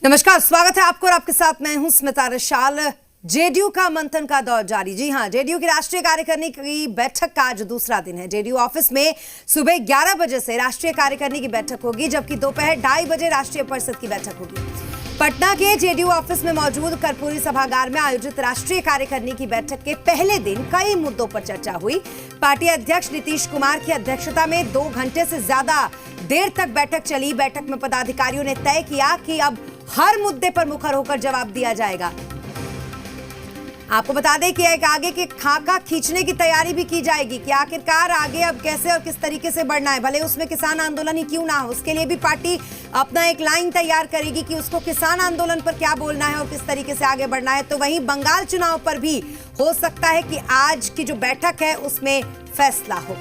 नमस्कार, स्वागत है आपको और आपके साथ मैं हूं स्मिता रशाल। जेडीयू का मंथन का दौर जारी। जी हां, जेडीयू की राष्ट्रीय कार्यकारिणी की बैठक का आज दूसरा दिन है। जेडीयू ऑफिस में सुबह 11 बजे से राष्ट्रीय कार्यकारिणी की बैठक होगी, जबकि दोपहर 2:30 बजे राष्ट्रीय परिषद की बैठक होगी। पटना के जेडीयू ऑफिस में मौजूद कर्पूरी सभागार में आयोजित राष्ट्रीय कार्यकारिणी की बैठक के पहले दिन कई मुद्दों पर चर्चा हुई। पार्टी अध्यक्ष नीतीश कुमार की अध्यक्षता में 2 घंटे से ज्यादा देर तक बैठक चली। बैठक में पदाधिकारियों ने तय किया कि अब हर मुद्दे पर मुखर होकर जवाब दिया जाएगा। आपको बता दें कि एक आगे के खाका खींचने की तैयारी भी की जाएगी कि आखिरकार आगे अब कैसे और किस तरीके से बढ़ना है, भले उसमें किसान आंदोलन ही क्यों ना हो। उसके लिए भी पार्टी अपना एक लाइन तैयार करेगी कि उसको किसान आंदोलन पर क्या बोलना है और किस तरीके से आगे बढ़ना है। तो वहीं बंगाल चुनाव पर भी हो सकता है कि आज की जो बैठक है उसमें फैसला हो।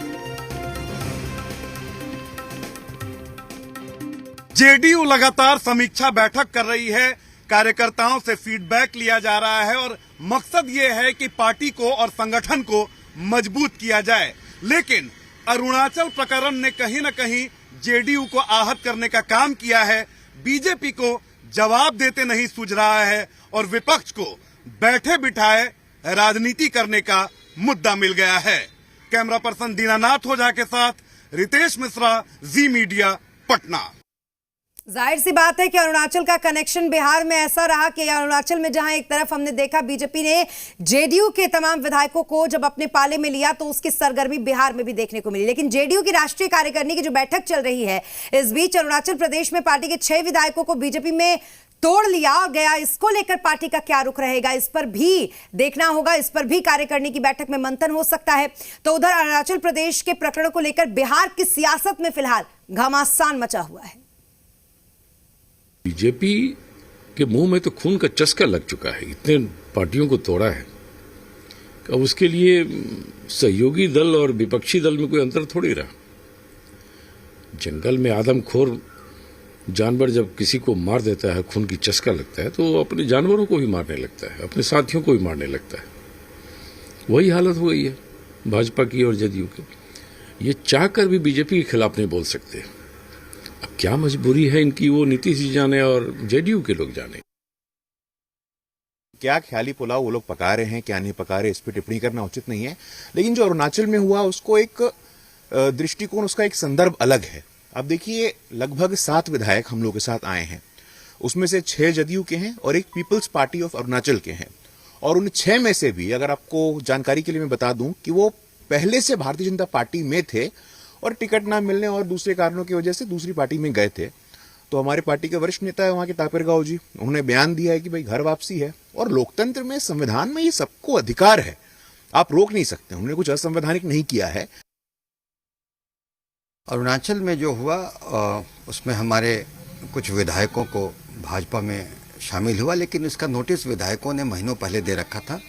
जेडीयू लगातार समीक्षा बैठक कर रही है, कार्यकर्ताओं से फीडबैक लिया जा रहा है और मकसद ये है कि पार्टी को और संगठन को मजबूत किया जाए। लेकिन अरुणाचल प्रकरण ने कहीं न कहीं जेडीयू को आहत करने का काम किया है। बीजेपी को जवाब देते नहीं सूझ रहा है और विपक्ष को बैठे बिठाए राजनीति करने का मुद्दा मिल गया है। कैमरा पर्सन दीनानाथ ओझा के साथ रितेश मिश्रा, जी मीडिया, पटना। जाहिर सी बात है कि अरुणाचल का कनेक्शन बिहार में ऐसा रहा कि अरुणाचल में जहां एक तरफ हमने देखा बीजेपी ने जेडीयू के तमाम विधायकों को जब अपने पाले में लिया तो उसकी सरगर्मी बिहार में भी देखने को मिली। लेकिन जेडीयू की राष्ट्रीय कार्यकारिणी की जो बैठक चल रही है, इस बीच अरुणाचल प्रदेश में पार्टी के 6 विधायकों को बीजेपी में तोड़ लिया और गया। इसको लेकर पार्टी का क्या रुख रहेगा, इस पर भी देखना होगा। इस पर भी कार्यकारिणी की बैठक में मंथन हो सकता है। तो उधर अरुणाचल प्रदेश के प्रकरण को लेकर बिहार की सियासत में फिलहाल घमासान मचा हुआ है। बीजेपी के मुंह में तो खून का चस्का लग चुका है, इतने पार्टियों को तोड़ा है। अब उसके लिए सहयोगी दल और विपक्षी दल में कोई अंतर थोड़ी रहा। जंगल में आदमखोर जानवर जब किसी को मार देता है, खून की चस्का लगता है, तो वो अपने जानवरों को भी मारने लगता है, अपने साथियों को भी मारने लगता है। वही हालत हो गई है भाजपा की और जदयू की। ये चाह कर भी बीजेपी के खिलाफ नहीं बोल सकते। अब क्या मजबूरी है इनकी, वो नीतीश जी जाने और जेडीयू के लोग जाने। क्या ख्याली पुलाव वो लोग पका रहे हैं, क्या नहीं पका रहे, इस पर टिप्पणी करना उचित नहीं है। लेकिन जो अरुणाचल में हुआ उसको एक दृष्टिकोण, उसका एक संदर्भ अलग है। अब देखिए, लगभग 7 विधायक हम लोग के साथ आए हैं, उसमें से 6 जदयू के हैं और एक पीपल्स पार्टी ऑफ अरुणाचल के हैं। और उन 6 में से भी अगर आपको जानकारी के लिए मैं बता दूं कि वो पहले से भारतीय जनता पार्टी में थे और टिकट ना मिलने और दूसरे कारणों की वजह से दूसरी पार्टी में गए थे। तो हमारे पार्टी के वरिष्ठ नेता है वहां के तापिरगांव जी, उन्होंने बयान दिया है कि भाई घर वापसी है और लोकतंत्र में, संविधान में ये सबको अधिकार है, आप रोक नहीं सकते। उन्होंने कुछ असंवैधानिक नहीं किया है। अरुणाचल में जो हुआ उसमें हमारे कुछ विधायकों को भाजपा में शामिल हुआ, लेकिन उसका नोटिस विधायकों ने महीनों पहले दे रखा था।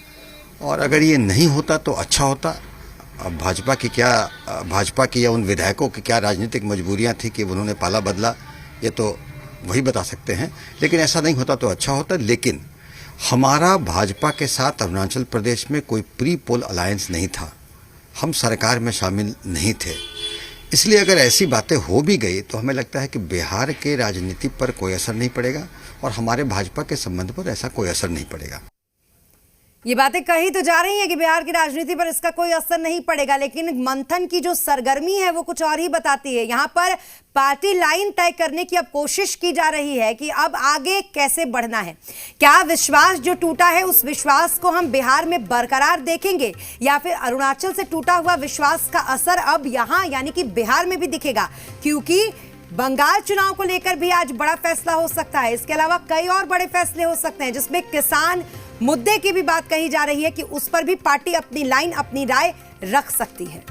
और अगर ये नहीं होता तो अच्छा होता। अब भाजपा की या उन विधायकों की क्या राजनीतिक मजबूरियां थी कि उन्होंने पाला बदला, ये तो वही बता सकते हैं। लेकिन ऐसा नहीं होता तो अच्छा होता। लेकिन हमारा भाजपा के साथ अरुणाचल प्रदेश में कोई प्री पोल अलायंस नहीं था, हम सरकार में शामिल नहीं थे। इसलिए अगर ऐसी बातें हो भी गई तो हमें लगता है कि बिहार के राजनीति पर कोई असर नहीं पड़ेगा और हमारे भाजपा के संबंध पर ऐसा कोई असर नहीं पड़ेगा। ये बातें कही तो जा रही हैं कि बिहार की राजनीति पर इसका कोई असर नहीं पड़ेगा, लेकिन मंथन की जो सरगर्मी है वो कुछ और ही बताती है। यहां पर पार्टी लाइन तय करने की अब कोशिश की जा रही है कि अब आगे कैसे बढ़ना है। क्या विश्वास जो टूटा है उस विश्वास को हम बिहार में बरकरार देखेंगे या फिर अरुणाचल से टूटा हुआ विश्वास का असर अब यहां यानी कि बिहार में भी दिखेगा? क्योंकि बंगाल चुनाव को लेकर भी आज बड़ा फैसला हो सकता है। इसके अलावा कई और बड़े फैसले हो सकते हैं, जिसमें किसान मुद्दे की भी बात कही जा रही है कि उस पर भी पार्टी अपनी लाइन, अपनी राय रख सकती है।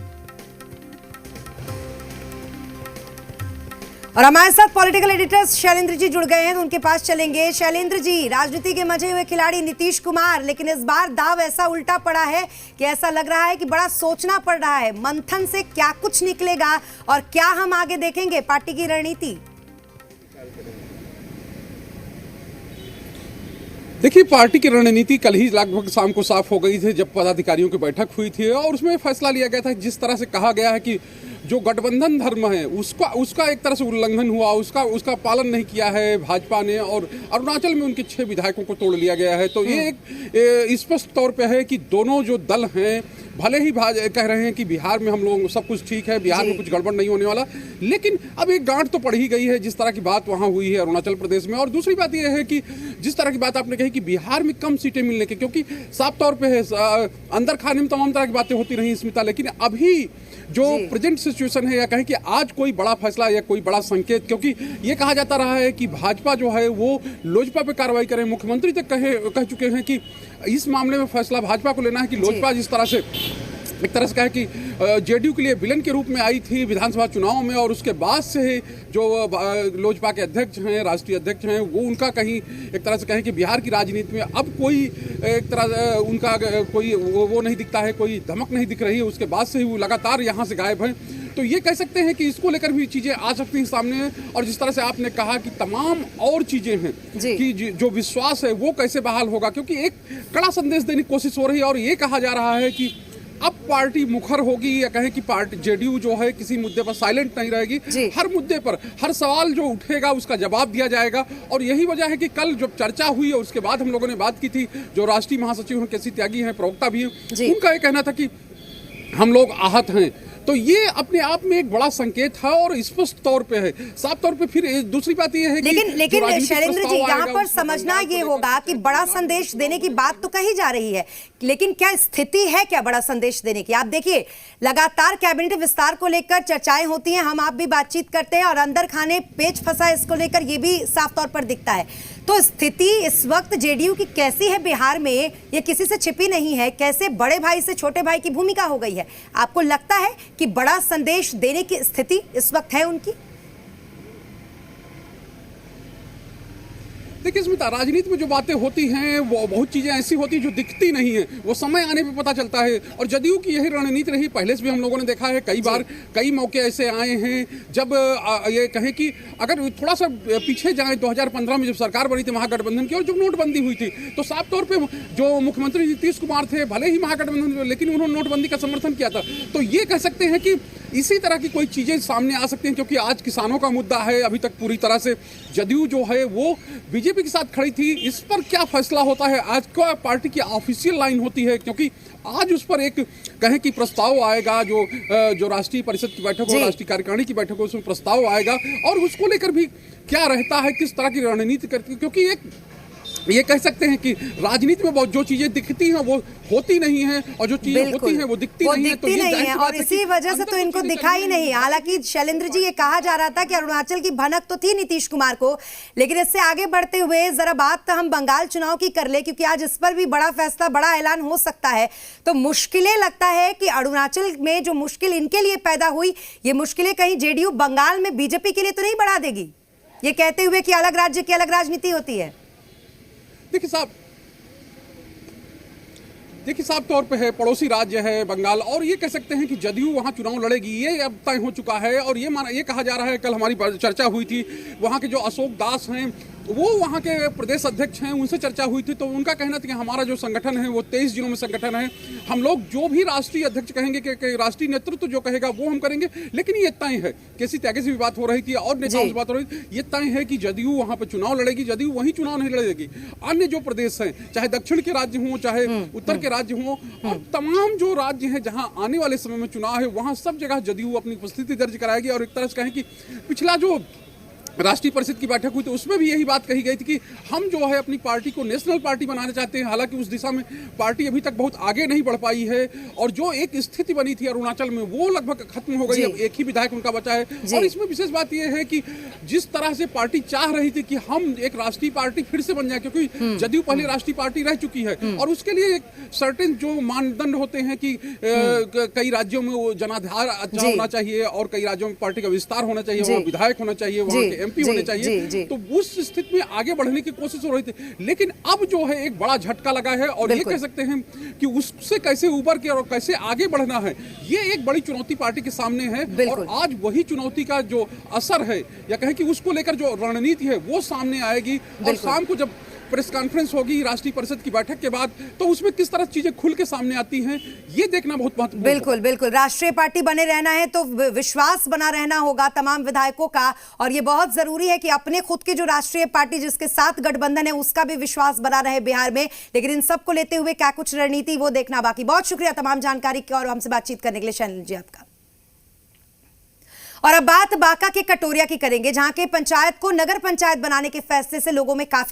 और हमारे साथ पॉलिटिकल एडिटर्स शैलेंद्र जी जुड़ गए हैं, तो उनके पास चलेंगे। शैलेंद्र जी, राजनीति के मजे हुए खिलाड़ी नीतीश कुमार, लेकिन इस बार दाव ऐसा उल्टा पड़ा है कि ऐसा लग रहा है कि बड़ा सोचना पड़ रहा है। मंथन से क्या कुछ निकलेगा और क्या हम आगे देखेंगे पार्टी की रणनीति? देखिए, पार्टी की रणनीति कल ही लगभग शाम को साफ हो गई थी जब पदाधिकारियों की बैठक हुई थी और उसमें फैसला लिया गया था। जिस तरह से कहा गया है कि जो गठबंधन धर्म है उसका एक तरह से उल्लंघन हुआ, उसका पालन नहीं किया है भाजपा ने, और अरुणाचल में उनके 6 विधायकों को तोड़ लिया गया है। तो ये एक स्पष्ट तौर पे है कि दोनों जो दल हैं, भले ही कह रहे हैं कि बिहार में हम लोग सब कुछ ठीक है, बिहार में कुछ गड़बड़ नहीं होने वाला, लेकिन अब एक गांठ तो पड़ ही गई है जिस तरह की बात वहां हुई है अरुणाचल प्रदेश में। और दूसरी बात यह है कि जिस तरह की बात आपने कही कि बिहार में कम सीटें मिलने की, क्योंकि साफ तौर पे है अंदर खाने में तमाम तरह की बातें होती रही स्मिता, लेकिन अभी जो प्रेजेंट सिचुएशन है, या कहें कि आज कोई बड़ा फैसला या कोई बड़ा संकेत, क्योंकि ये कहा जाता रहा है कि भाजपा जो है वो लोजपा पे कार्रवाई करे, मुख्यमंत्री तक कह चुके हैं कि इस मामले में फैसला भाजपा को लेना है कि लोजपा जिस तरह से एक तरह से कहा कि जेडीयू के लिए विलन के रूप में आई थी विधानसभा चुनाव में, और उसके बाद से जो लोजपा के अध्यक्ष हैं, राष्ट्रीय अध्यक्ष हैं, वो उनका कहीं एक तरह से कहें कि बिहार की राजनीति में अब कोई एक तरह उनका कोई वो नहीं दिखता है, कोई धमक नहीं दिख रही है, उसके बाद से ही वो लगातार यहाँ से गायब हैं। तो ये कह सकते हैं कि इसको लेकर भी चीज़ें आ सकती हैं सामने। और जिस तरह से आपने कहा कि तमाम और चीज़ें हैं कि जो विश्वास है वो कैसे बहाल होगा, क्योंकि एक कड़ा संदेश देने की कोशिश हो रही है, और ये कहा जा रहा है कि अब पार्टी मुखर होगी, या कहें कि पार्टी जेडीयू जो है किसी मुद्दे पर साइलेंट नहीं रहेगी, हर मुद्दे पर हर सवाल जो उठेगा उसका जवाब दिया जाएगा। और यही वजह है कि कल जब चर्चा हुई और उसके बाद हम लोगों ने बात की थी, जो राष्ट्रीय महासचिव हैं केसी त्यागी हैं, प्रवक्ता भी हैं, उनका ये कहना था कि हम लोग आहत हैं। तो ये अपने आप में एक बड़ा संकेत है और स्पष्ट तौर पे है, साफ तौर पे। फिर दूसरी बात ये है लेकिन शैलेंद्र जी, यहाँ पर समझना ये होगा कि बड़ा संदेश देने की बात तो कही जा रही है, लेकिन क्या स्थिति है क्या बड़ा संदेश देने की? आप देखिए, लगातार कैबिनेट विस्तार को लेकर चर्चाएं होती हैं, हम आप भी बातचीत करते हैं, और अंदर खाने पेच फंसा इसको लेकर ये भी साफ तौर पर दिखता है। तो स्थिति इस वक्त जेडीयू की कैसी है बिहार में, ये किसी से छिपी नहीं है। कैसे बड़े भाई से छोटे भाई की भूमिका हो गई है? आपको लगता है कि बड़ा संदेश देने की स्थिति इस वक्त है उनकी? देखिए स्मिता, राजनीति में जो बातें होती हैं वो बहुत चीजें ऐसी होती हैं जो दिखती नहीं है, वो समय आने पे पता चलता है। और जदयू की यही रणनीति रही, पहले से भी हम लोगों ने देखा है, कई बार कई मौके ऐसे आए हैं जब ये कहें कि अगर थोड़ा सा पीछे जाए 2015 में जब सरकार बनी थी महागठबंधन की, और जब नोटबंदी हुई थी, तो साफ तौर पर जो मुख्यमंत्री नीतीश कुमार थे, भले ही महागठबंधन, लेकिन उन्होंने नोटबंदी का समर्थन किया था। तो ये कह सकते हैं कि इसी तरह की कोई चीजें सामने आ सकती हैं, क्योंकि आज किसानों का मुद्दा है। अभी तक पूरी तरह से जदयू जो है वो बीजेपी के साथ खड़ी थी। इस पर क्या फैसला होता है, आज क्या पार्टी की ऑफिशियल लाइन होती है, क्योंकि आज उस पर एक कहें कि प्रस्ताव आएगा, जो राष्ट्रीय परिषद की बैठक हो, राष्ट्रीय कार्यकारिणी की बैठक हो, उसमें प्रस्ताव आएगा, और उसको लेकर भी क्या रहता है, किस तरह की रणनीति करती है। क्योंकि एक ये कह सकते हैं कि राजनीति में बहुत जो चीजें दिखती हैं वो होती नहीं है, और जो चीजें होती हैं वो दिखती नहीं है, और इसी वजह से तो इनको दिखा ही नहीं। हालांकि शैलेंद्र जी, ये कहा जा रहा था कि अरुणाचल की भनक तो थी नीतीश कुमार को, लेकिन इससे आगे बढ़ते हुए जरा बात हम बंगाल चुनाव की कर ले, क्योंकि आज इस पर भी बड़ा फैसला, बड़ा ऐलान हो सकता है। तो मुश्किलें, लगता है कि अरुणाचल में जो मुश्किल इनके लिए पैदा हुई, ये मुश्किलें कहीं जेडीयू बंगाल में बीजेपी के लिए तो नहीं बढ़ा देगी, ये कहते हुए कि अलग राज्य की अलग राजनीति होती है? देखिए साफ तौर पे है, पड़ोसी राज्य है बंगाल, और ये कह सकते हैं कि जदयू वहां चुनाव लड़ेगी, ये अब तय हो चुका है। और ये कहा जा रहा है, कल हमारी चर्चा हुई थी, वहां के जो अशोक दास हैं वो वहाँ के प्रदेश अध्यक्ष हैं, उनसे चर्चा हुई थी, तो उनका कहना था कि हमारा जो संगठन है वो 23 जिलों में संगठन है, हम लोग जो भी राष्ट्रीय अध्यक्ष कहेंगे कि राष्ट्रीय नेतृत्व जो कहेगा वो हम करेंगे। लेकिन ये तय है, केसी त्यागी से भी बात हो रही थी और नेताओं से बात हो रही थी, ये तय है कि जदयू वहाँ पर चुनाव लड़ेगी, जदयू वहीं चुनाव नहीं लड़ेगी। अन्य जो प्रदेश हैं, चाहे दक्षिण के राज्य हों, चाहे उत्तर के राज्य हों, और तमाम जो राज्य हैं जहाँ आने वाले समय में चुनाव है, वहाँ सब जगह जदयू अपनी उपस्थिति दर्ज कराएगी। और एक तरह से कहें कि पिछला जो राष्ट्रीय परिषद की बैठक हुई तो उसमें भी यही बात कही गई थी कि हम जो है अपनी पार्टी को नेशनल पार्टी बनाना चाहते हैं। हालांकि उस दिशा में पार्टी अभी तक बहुत आगे नहीं बढ़ पाई है, और जो एक स्थिति बनी थी अरुणाचल में वो लगभग खत्म हो गई। अब एक ही विधायक उनका बचा है। और इसमें विशेष बात यह है कि जिस तरह से पार्टी चाह रही थी कि हम एक राष्ट्रीय पार्टी फिर से बन जाए, क्योंकि जदयू पहले राष्ट्रीय पार्टी रह चुकी है, और उसके लिए एक सर्टेन जो मानदंड होते हैं कि कई राज्यों में वो जनाधार अच्छा होना चाहिए, और कई राज्यों में पार्टी का विस्तार होना चाहिए, वहाँ विधायक होना चाहिए, वहाँ के एमपी होने चाहिए। तो उस स्थिति में आगे बढ़ने की कोशिश हो रही थी, लेकिन अब जो है एक बड़ा झटका लगा है, और ये कह सकते हैं कि उससे कैसे उबर के और कैसे आगे बढ़ना है, ये एक बड़ी चुनौती पार्टी के सामने है। और आज वही चुनौती का जो असर है, या कहें कि उसको लेकर जो रणनीति है वो सामने आएगी। और शाम को जब प्रेस कॉन्फ्रेंस होगी राष्ट्रीय परिषद की बैठक के बाद, तो उसमें किस तरह चीजें खुल के सामने आती हैं, ये देखना बहुत महत्वपूर्ण है। बिल्कुल बिल्कुल, राष्ट्रीय पार्टी बने रहना है तो विश्वास बना रहना होगा तमाम विधायकों का, और ये बहुत जरूरी है कि अपने खुद की जो राष्ट्रीय पार्टी जिसके साथ गठबंधन है उसका भी विश्वास बना रहे बिहार में। लेकिन इन सबको लेते हुए क्या कुछ रणनीति वो देखना बाकी। बहुत शुक्रिया तमाम जानकारी की और हमसे बातचीत करने के लिए शैलेंद्र जी आपका। और अब बात बांका के कटोरिया की करेंगे, जहां के पंचायत को नगर पंचायत बनाने के फैसले से लोगों में काफी